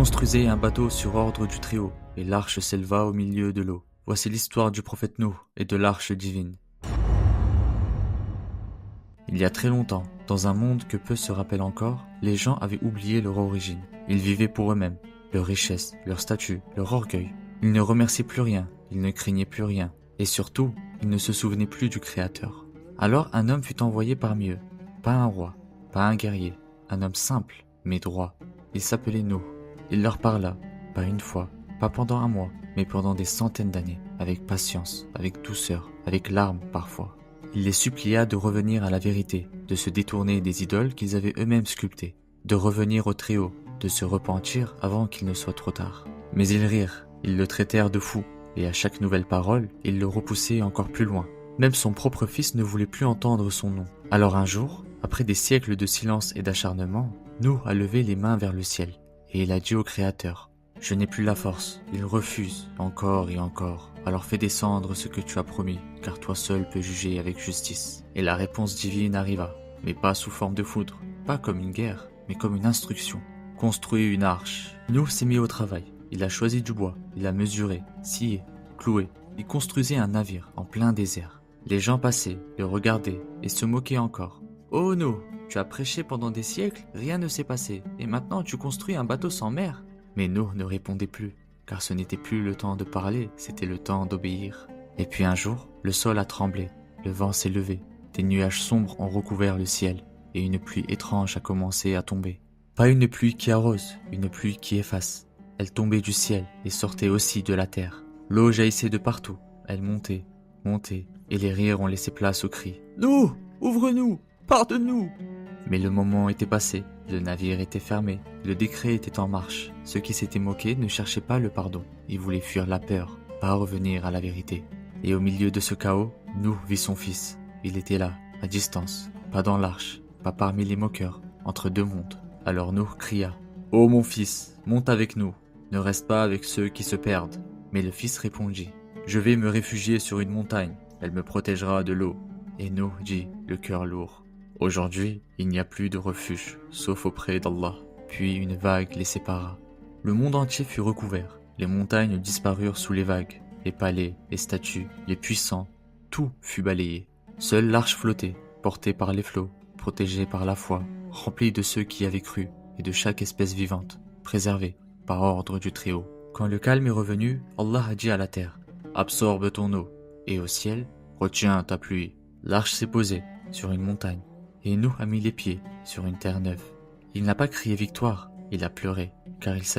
construisait un bateau sur ordre du Très-Haut, et l'arche s'éleva au milieu de l'eau. Voici l'histoire du prophète Nouh et de l'arche divine. Il y a très longtemps, dans un monde que peu se rappellent encore, les gens avaient oublié leur origine. Ils vivaient pour eux-mêmes, leur richesse, leur statut, leur orgueil. Ils ne remerciaient plus rien, ils ne craignaient plus rien, et surtout, ils ne se souvenaient plus du Créateur. Alors un homme fut envoyé parmi eux, pas un roi, pas un guerrier, un homme simple, mais droit. Il s'appelait Nouh. Il leur parla, pas une fois, pas pendant un mois, mais pendant des centaines d'années, avec patience, avec douceur, avec larmes parfois. Il les supplia de revenir à la vérité, de se détourner des idoles qu'ils avaient eux-mêmes sculptées, de revenir au Très-Haut, de se repentir avant qu'il ne soit trop tard. Mais ils rirent, ils le traitèrent de fou, et à chaque nouvelle parole, ils le repoussaient encore plus loin. Même son propre fils ne voulait plus entendre son nom. Alors un jour, après des siècles de silence et d'acharnement, Nouh a levé les mains vers le ciel, et il a dit au Créateur: « Je n'ai plus la force, il refuse, encore et encore. Alors fais descendre ce que tu as promis, car toi seul peux juger avec justice. » Et la réponse divine arriva, mais pas sous forme de foudre, pas comme une guerre, mais comme une instruction. Construis une arche. Nouh s'est mis au travail. Il a choisi du bois, il a mesuré, scié, cloué. Il construisait un navire en plein désert. Les gens passaient, le regardaient et se moquaient encore. « Oh Nouh, tu as prêché pendant des siècles, rien ne s'est passé, et maintenant tu construis un bateau sans mer ?» Mais Nouh ne répondait plus, car ce n'était plus le temps de parler, c'était le temps d'obéir. Et puis un jour, le sol a tremblé, le vent s'est levé, des nuages sombres ont recouvert le ciel, et une pluie étrange a commencé à tomber. Pas une pluie qui arrose, une pluie qui efface. Elle tombait du ciel et sortait aussi de la terre. L'eau jaillissait de partout, elle montait, montait, et les rires ont laissé place aux cris. « Nouh, ouvre-nous, pardonne-nous !» Mais le moment était passé, le navire était fermé, le décret était en marche. Ceux qui s'étaient moqués ne cherchaient pas le pardon, ils voulaient fuir la peur, pas revenir à la vérité. Et au milieu de ce chaos, Nouh vit son fils. Il était là, à distance, pas dans l'arche, pas parmi les moqueurs, entre deux mondes. Alors Nouh cria: « Ô mon fils, monte avec nous, ne reste pas avec ceux qui se perdent. » Mais le fils répondit: « Je vais me réfugier sur une montagne, elle me protégera de l'eau. » Et Nouh dit, le cœur lourd: « Aujourd'hui, il n'y a plus de refuge, sauf auprès d'Allah. » Puis une vague les sépara. Le monde entier fut recouvert, les montagnes disparurent sous les vagues, les palais, les statues, les puissants, tout fut balayé. Seule l'arche flottait, portée par les flots, protégée par la foi, remplie de ceux qui avaient cru et de chaque espèce vivante, préservée par ordre du Très-Haut. Quand le calme est revenu, Allah a dit à la terre: « Absorbe ton eau. » Et au ciel: « Retiens ta pluie. » L'arche s'est posée sur une montagne, et Nouh a mis les pieds sur une terre neuve. Il n'a pas crié victoire, il a pleuré, car il savait